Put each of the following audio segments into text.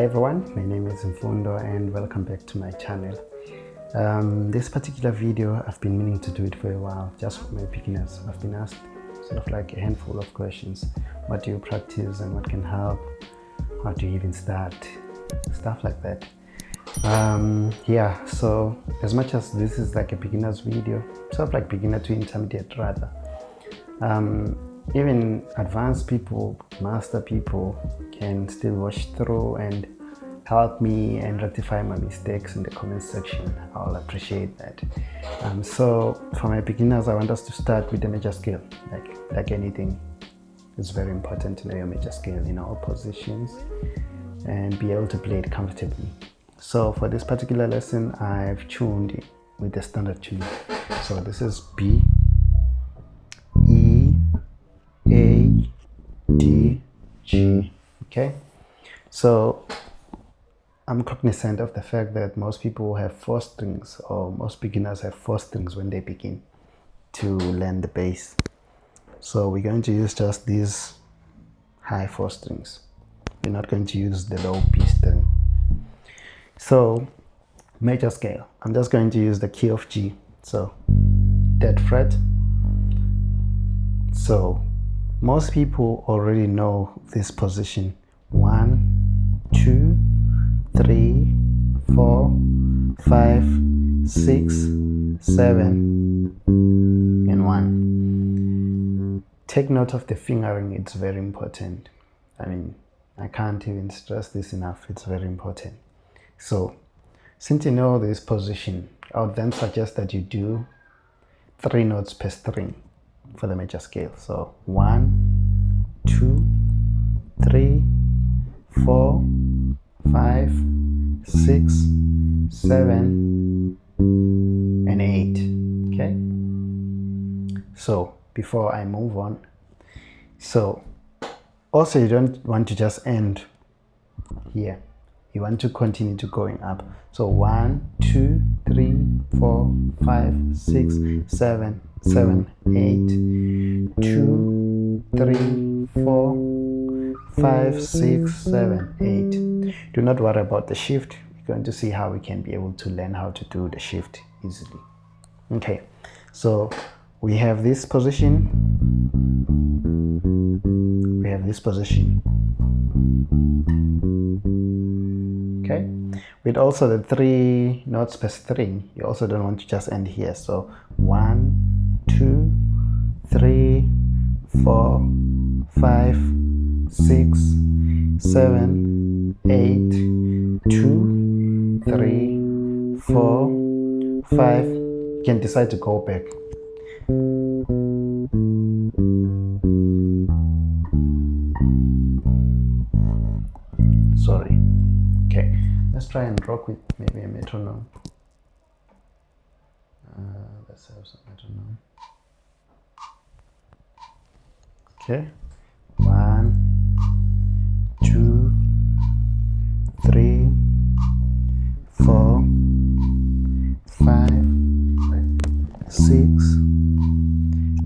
Hi everyone, my name is Mfundo and welcome back to my channel. This particular video, I've been meaning to do it for a while, just for my beginners. I've been asked sort of like a handful of questions. What do you practice and what can help? How do you even start? Stuff like that. Yeah, so as much as this is like a beginner's video, sort of like beginner to intermediate rather, even advanced people, master people can still watch through and help me and rectify my mistakes in the comment section. I'll appreciate that. So for my beginners, I want us to start with the major scale. Like anything, it's very important to know your major scale in all positions and be able to play it comfortably. So for this particular lesson, I've tuned it with the standard tuning. So this is B, E, A, D, G. Okay, so I'm cognizant of the fact that most people have 4 strings, or most beginners have 4 strings when they begin to learn the bass. So we're going to use just these high 4 strings. We're not going to use the low B string. So major scale, I'm just going to use the key of G. So 3rd fret. So most people already know this position: 1, 2, 3, 4, 5, 6, 7, and 1. Take note of the fingering, it's very important. I mean, I can't even stress this enough, it's very important. So since you know this position, I would then suggest that you do 3 notes per string for the major scale. So 1, 2, 3, 4, 5, 6, 7, and 8. Okay, so before I move on, so also you don't want to just end here, you want to continue to going up. So 1, 2, 3, 4, 5, 6, 7, 8, 2, 3, 4, 5, 6, 7, 8. Do not worry about the shift. We're going to see how we can be able to learn how to do the shift easily. Okay, so we have this position, we have this position. Okay, with also the 3 notes per string, you also don't want to just end here. So 1, 2, 3, 4, 5, 6, 7, 8, 2, 3, 4, 5. You can decide to go back. Sorry. Okay, let's try and rock with maybe a metronome. Let's have some metronome. Okay, 1, 2, 3, 4, 5, 6,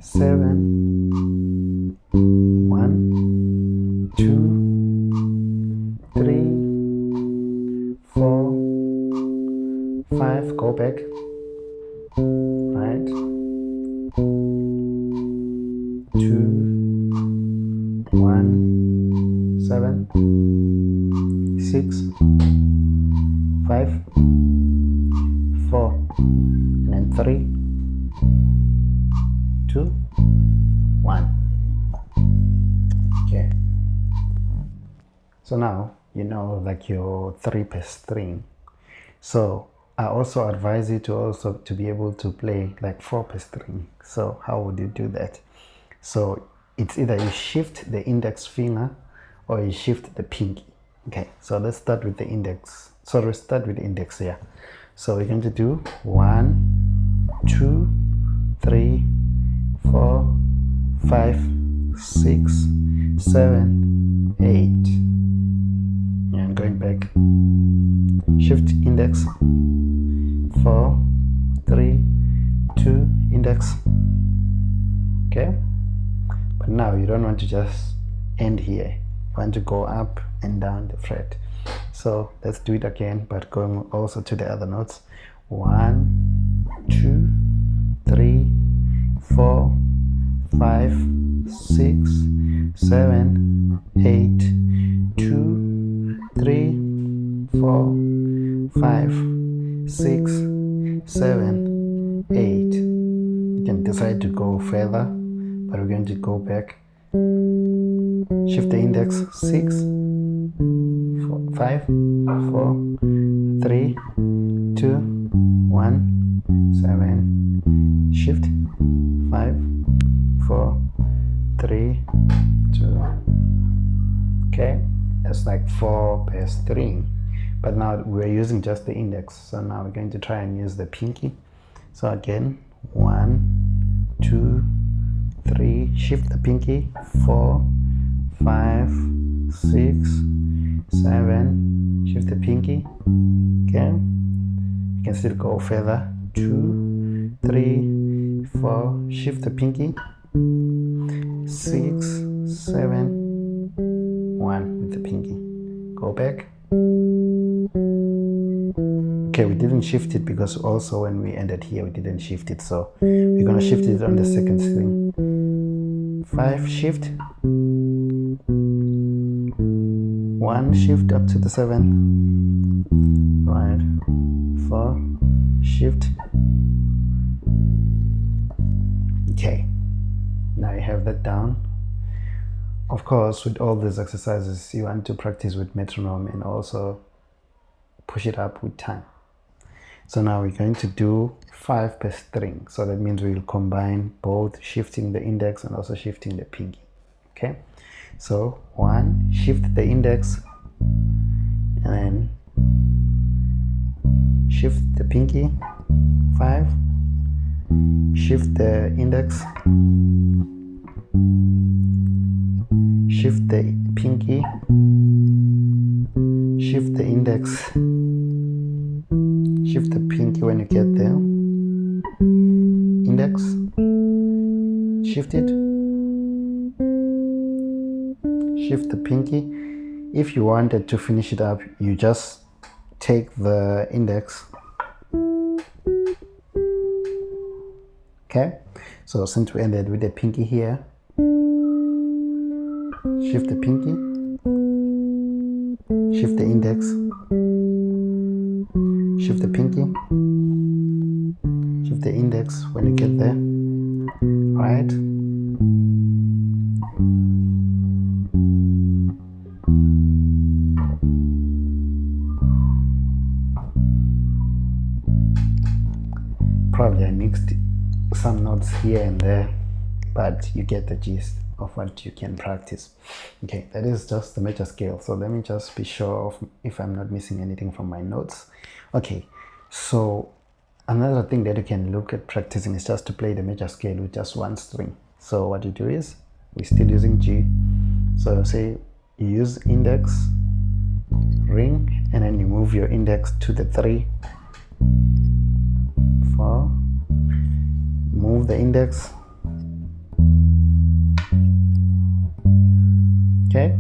7, 1, 2, 3, 4, 5, go back, right, 2, 1, 7, 6, 5, 4, and then 3, 2, 1. Okay, so now you know like your 3 per string. So I also advise you to be able to play like 4 per string. So how would you do that? So it's either you shift the index finger or you shift the pinky. Okay, so let's start with the index. So let's start with the index here. So we're going to do 1, 2, 3, 4, 5, 6, 7, 8. And going back, shift index, 4, 3, 2, index. Okay, but now you don't want to just end here. want to go up and down the fret. So let's do it again, but going also to the other notes. 1, 2, 3, 4, 5, 6, 7, 8, 2, 3, 4, 5, 6, 7, 8. You can decide to go further, but we're going to go back. Shift the index. 6, 5, 4, 3, 2, 1, 7. Shift. 5, 4, 3, 2. Okay, that's like 4 per string, but now we're using just the index, so now we're going to try and use the pinky. So again, 1, 2, 3, shift the pinky. 4, 5, 6, 7, shift the pinky. Okay, you can still go further. 2, 3, 4, shift the pinky. 6, 7, 1 with the pinky. Go back. Okay, we didn't shift it because also when we ended here we didn't shift it, so we're gonna shift it on the second string. 5, shift. 1, shift up to the 7. Right. 4, shift. Okay, now you have that down. Of course, with all these exercises you want to practice with metronome and also push it up with time. So now we're going to do 5 per string, so that means we will combine both shifting the index and also shifting the pinky. Okay, so 1, shift the index and then shift the pinky. 5, shift the index, shift the pinky, shift the index, shift the pinky when you get there, index, shift it, shift the pinky. If you wanted to finish it up, you just take the index. Okay, so since we ended with the pinky here, shift the pinky, shift the index, shift the pinky, shift the index when you get there, right? Probably I mixed some notes here and there, but you get the gist of what you can practice. Okay, that is just the major scale, so let me just be sure of if I'm not missing anything from my notes. Okay, so another thing that you can look at practicing is just to play the major scale with just one string. So what you do is, we're still using G, so say you use index, ring, and then you move your index to the 3, 4, move the index. Okay,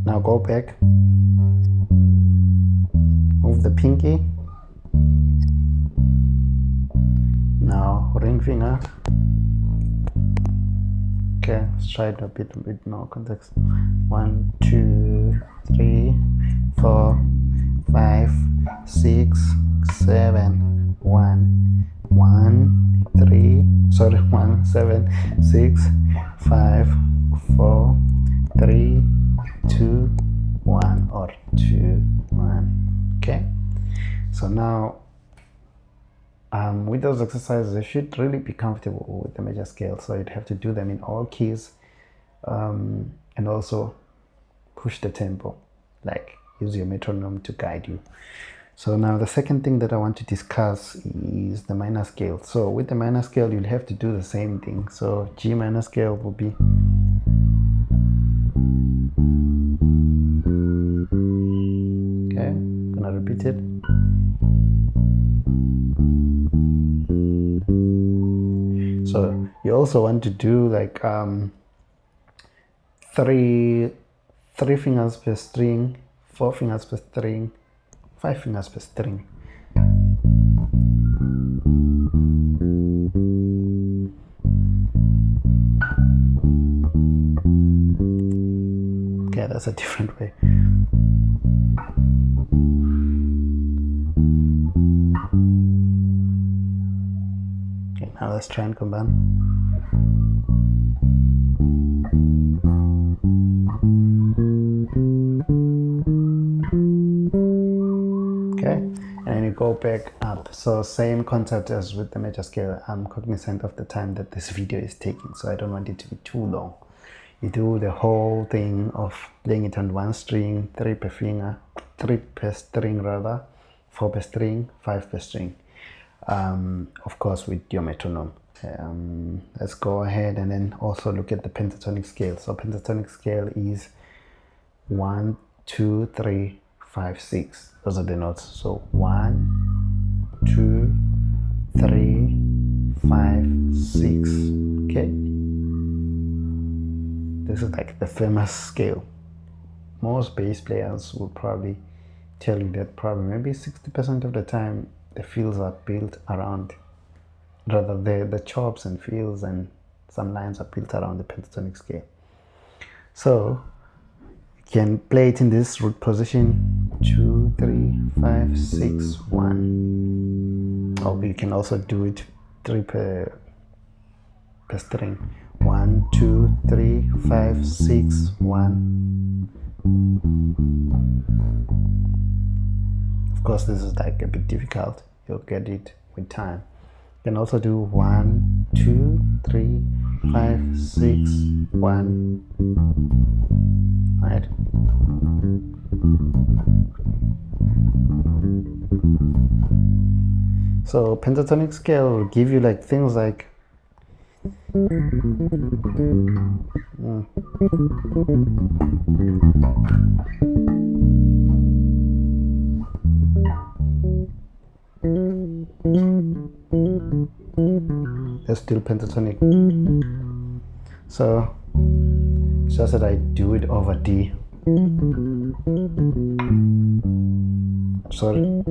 now go back, move the pinky, now ring finger. Okay, let's try it a bit more context. 1, 2, 3, 4, 5, 6, 7, 1, 1, 3, sorry, 1, 7, 6, 5, 4, 3, 2, 1, or 2, 1. Okay, so now with those exercises you should really be comfortable with the major scale, so you'd have to do them in all keys, and also push the tempo, like use your metronome to guide you. So now the second thing that I want to discuss is the minor scale. So with the minor scale you'll have to do the same thing. So G minor scale will be okay, gonna repeat it. So you also want to do like 3 3 fingers per string, 4 fingers per string, 5 fingers per string. Okay, that's a different way. Okay, now let's try and combine. Okay, and then you go back up. So same concept as with the major scale. I'm cognizant of the time that this video is taking, so I don't want it to be too long. You do the whole thing of playing it on one string, 3 per finger, 3 per string rather, 4 per string, 5 per string. Of course with your metronome. Let's go ahead and then also look at the pentatonic scale. So pentatonic scale is 1, 2, 3, 5, 6. Those are the notes. So 1, 2, 3, 5, 6. Okay. This is like the famous scale. Most bass players will probably tell you that probably maybe 60% of the time the fills are built around, rather the chops and fills and some lines are built around the pentatonic scale. So you can play it in this root position, 2, 3, 5, 6, 1. Or you can also do it 3 per string. 1, 2, 3, 5, 6, 1. Of course, this is like a bit difficult. You'll get it with time. You can also do 1, 2, 3, 5, 6, 1. Right? So pentatonic scale will give you like things like they're still pentatonic. So it's just that I do it over D. Sorry.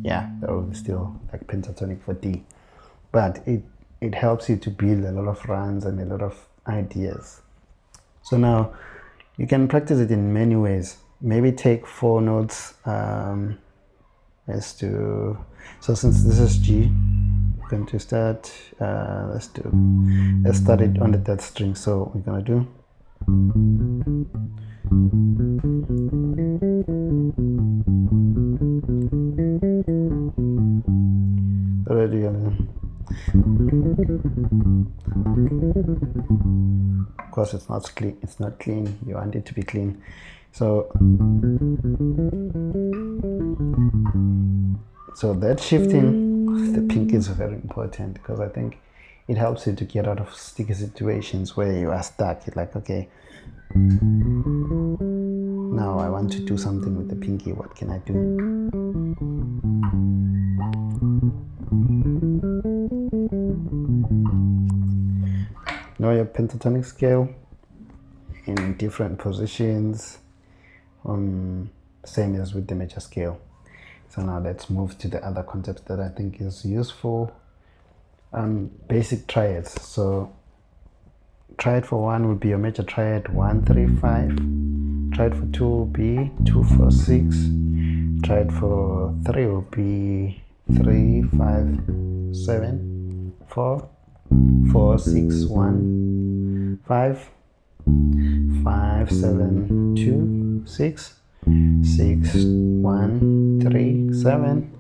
Yeah, that will be still like pentatonic for D. But it helps you to build a lot of runs and a lot of ideas. So now you can practice it in many ways. Maybe take 4 notes. Let's do, so since this is G, we're going to start, let's start it on the 3rd string. So we're gonna do already. Of course, it's not clean. It's not clean. You want it to be clean. So that shifting the pinky is very important, because I think it helps you to get out of sticky situations where you are stuck. You're like, okay, now I want to do something with the pinky. What can I do? Know your pentatonic scale in different positions, same as with the major scale. So now let's move to the other concepts that I think is useful. Basic triads. So triad for 1 would be your major triad 1, 3, 5. Triad for 2 will be 2, 4, 6. Triad for 3 will be 3, 5, 7, 4, 4, 6, 1, 5, 5, 7, 2, 6, 6, 1, 3, 7,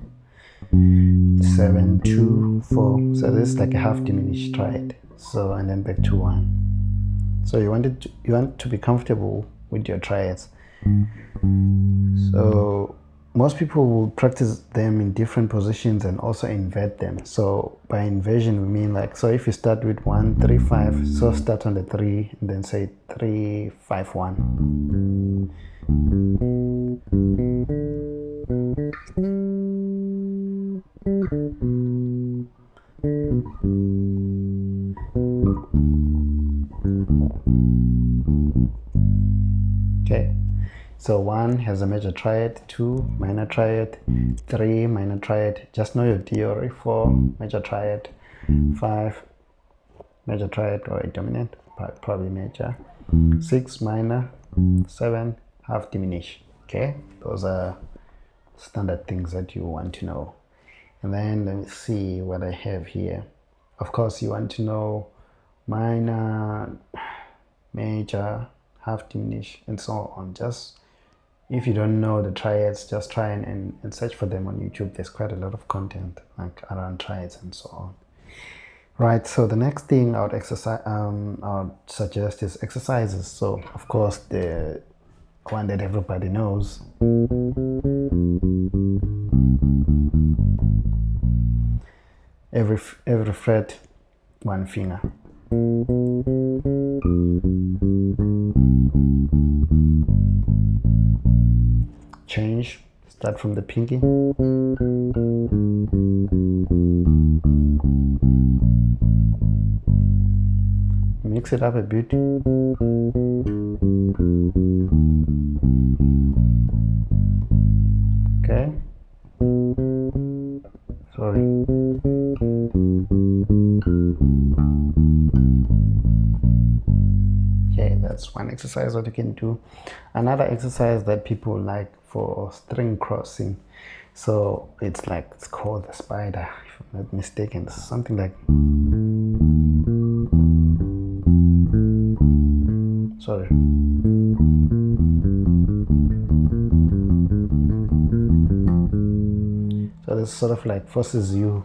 7, 2, 4. So this is like a half diminished triad. So, and then back to 1. So you want to be comfortable with your triads. So most people will practice them in different positions and also invert them. So by inversion we mean like, so if you start with 1, 3, 5, so start on the 3 and then say 3, 5, 1. So 1 has a major triad, 2 minor triad, 3 minor triad, just know your theory, 4 major triad, 5 major triad or a dominant, probably major, 6 minor, 7 half diminished. Okay, those are standard things that you want to know. And then let me see what I have here. Of course, you want to know minor, major, half diminished, and so on. Just if you don't know the triads, just try and search for them on YouTube. There's quite a lot of content like around triads and so on. Right, so the next thing I would suggest is exercises. So of course the one that everybody knows, every fret, one finger. Change, start from the pinky. Mix it up a bit. Okay. Sorry. Okay, that's one exercise that you can do. Another exercise that people like for string crossing, so it's called the spider, if I'm not mistaken. It's something like, sorry. So this sort of like forces your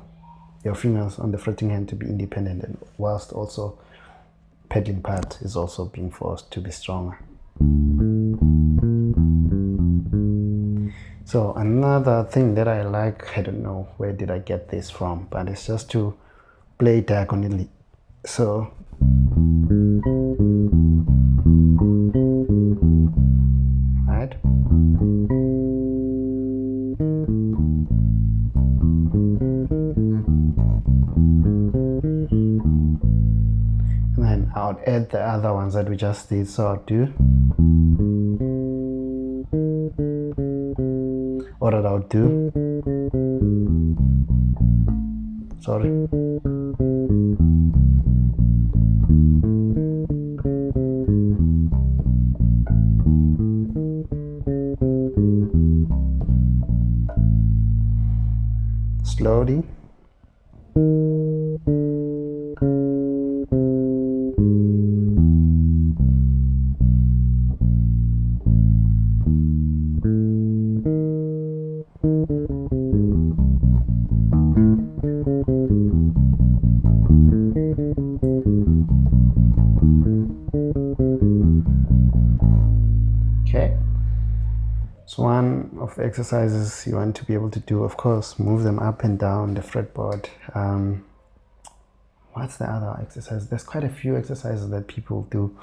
fingers on the fretting hand to be independent, and whilst also pedaling part is also being forced to be stronger. So another thing that I like, I don't know where did I get this from, but it's just to play diagonally. So right, and then I'll add the other ones that we just did. So I'll do, or that I'll do, sorry, slowly. Okay, so one of the exercises you want to be able to do, of course, move them up and down the fretboard. What's the other exercise? There's quite a few exercises that people do,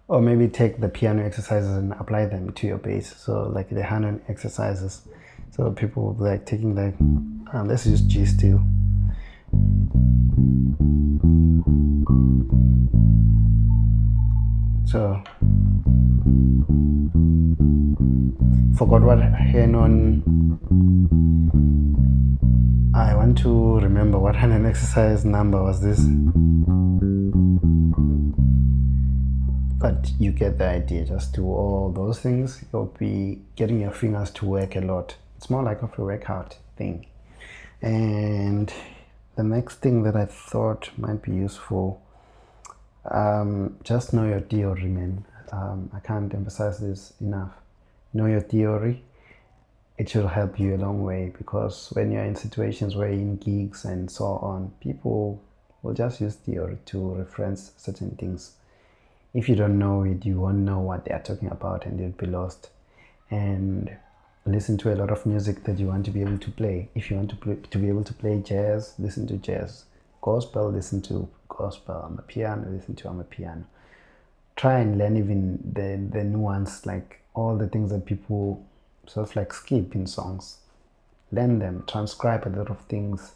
or maybe take the piano exercises and apply them to your bass. So like the hand exercises. So people like taking like, let's use G steel. So forgot what hand on. I want to remember what hand and exercise number was this, but you get the idea. Just do all those things. You'll be getting your fingers to work a lot. It's more like of a workout thing. And the next thing that I thought might be useful, just know your theory, man. I can't emphasize this enough. Know your theory. It should help you a long way, because when you're in situations where you're in gigs and so on, people will just use theory to reference certain things. If you don't know it, you won't know what they are talking about, and you'll be lost. And listen to a lot of music that you want to be able to play. If you want to be able to play jazz, listen to jazz. Gospel, listen to gospel. Amapiano, listen to amapiano. Try and learn even the nuance, like all the things that people sort of like skip in songs. Learn them, transcribe a lot of things.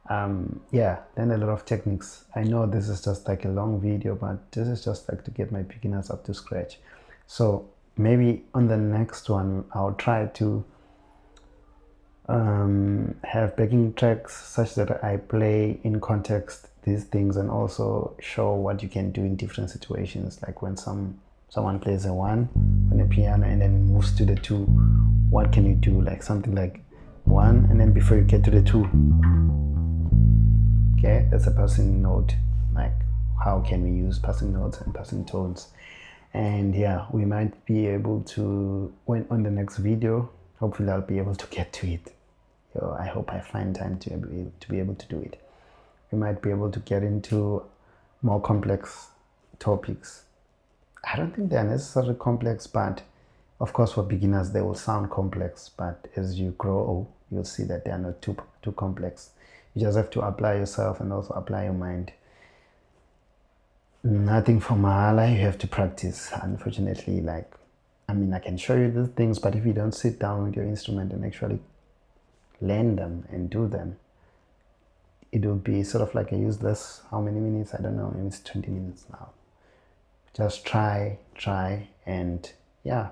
Learn a lot of techniques. I know this is just like a long video, but this is just like to get my beginners up to scratch. So maybe on the next one I'll try to have backing tracks such that I play in context these things, and also show what you can do in different situations, like when someone plays a 1 on a piano and then moves to the 2, what can you do, like something like 1 and then before you get to the 2, okay, that's a passing note. Like, how can we use passing notes and passing tones? And yeah, we might be able to, when on the next video, hopefully I'll be able to get to it. I hope I find time to be able to do it. We might be able to get into more complex topics. I don't think they're necessarily complex, but of course for beginners they will sound complex, but as you grow you'll see that they are not too complex. You just have to apply yourself and also apply your mind. Nothing for mahala, you have to practice, unfortunately. Like, I mean, I can show you these things, but if you don't sit down with your instrument and actually learn them and do them, it will be sort of like a useless, how many minutes, I don't know, maybe it's 20 minutes now. Just try and yeah,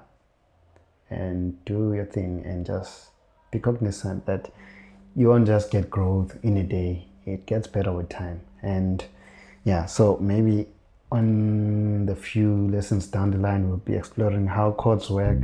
and do your thing, and just be cognizant that you won't just get growth in a day. It gets better with time. And yeah, so maybe on the few lessons down the line we'll be exploring how chords work,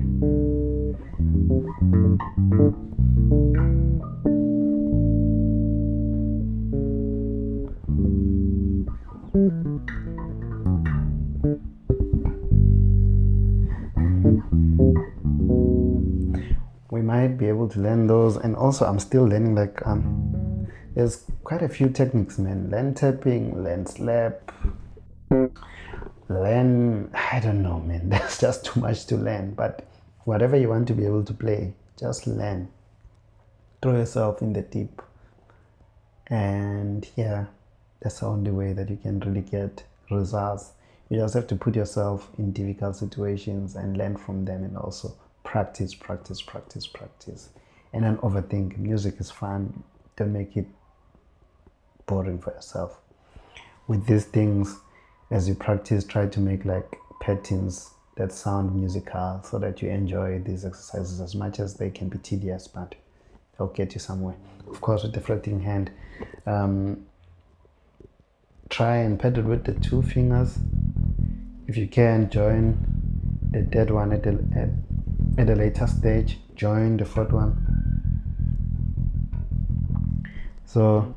we might be able to learn those. And also I'm still learning, like there's quite a few techniques, man. Learn tapping, learn slap, learn, I don't know, man. There's just too much to learn. But whatever you want to be able to play, just learn. Throw yourself in the deep. And yeah, that's the only way that you can really get results. You just have to put yourself in difficult situations and learn from them, and also practice. And then overthink. Music is fun. Don't make it boring for yourself. With these things, as you practice, try to make like patterns that sound musical, so that you enjoy these exercises as much as they can be tedious, but they'll get you somewhere. Of course, with the fretting hand, try and pedal with the 2 fingers. If you can, join the third one at a later stage. Join the 4th one. So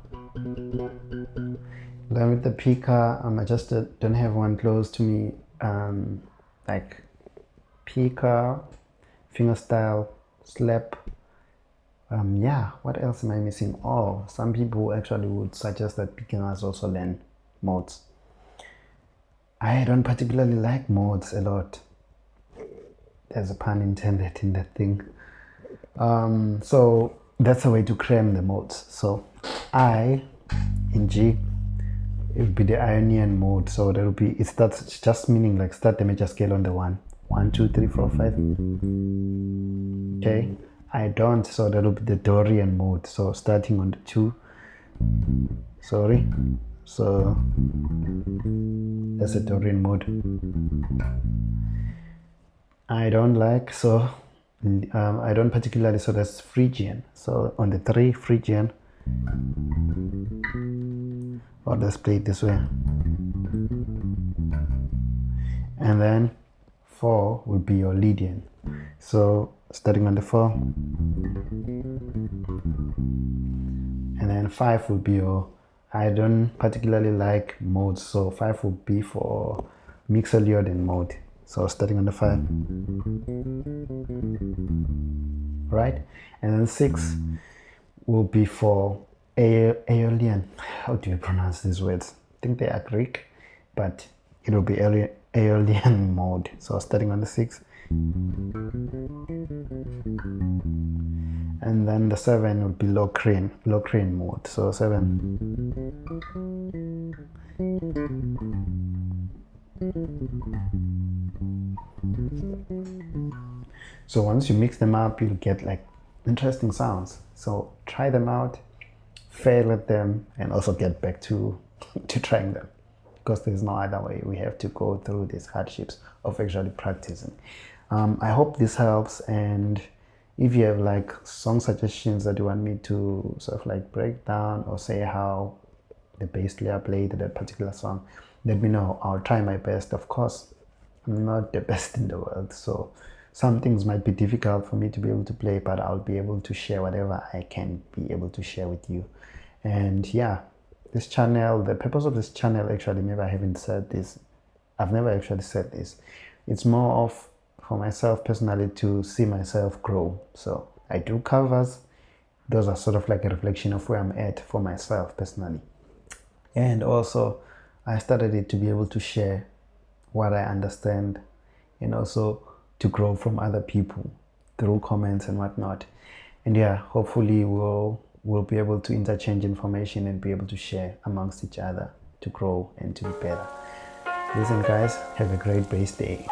then with the picker, I just don't have one close to me. Like picker, fingerstyle, slap. Yeah, what else am I missing? Oh, some people actually would suggest that beginners also learn modes. I don't particularly like modes a lot. There's a pun intended in that thing. So that's a way to cram the modes. So I in G, it would be the Ionian mode. So that would be, it starts, it's just meaning like start the major scale on the 1, 1, 2, 3, 4, 5. Okay, I don't, so that would be the Dorian mode. So starting on the 2, sorry, so that's a Dorian mode. I don't like, so I don't particularly, so that's Phrygian. So on the 3, Phrygian, or let's play it this way, and then 4 would be your Lydian. So starting on the 4, and then 5 would be your, I don't particularly like modes, so 5 would be for Mixolydian mode. So starting on the 5, right? And then 6 will be for Aeolian. How do you pronounce these words? I think they are Greek, but it will be Aeolian mode. So starting on the 6, and then the 7 will be Locrian mode. So 7. So once you mix them up, you'll get like interesting sounds. So try them out, fail at them, and also get back to trying them, because there's no other way. We have to go through these hardships of actually practicing. I hope this helps, and if you have like song suggestions that you want me to sort of like break down or say how the bass player played that particular song, let me know. I'll try my best. Of course, I'm not the best in the world, so some things might be difficult for me to be able to play, but I'll be able to share whatever I can be able to share with you. And yeah, this channel, the purpose of this channel, actually, maybe I haven't said this, I've never actually said this, it's more of for myself personally to see myself grow. So I do covers, those are sort of like a reflection of where I'm at for myself personally. And also I started it to be able to share what I understand, and also to grow from other people through comments and whatnot. And yeah, hopefully we'll be able to interchange information and be able to share amongst each other to grow and to be better. Listen guys, have a great bass day.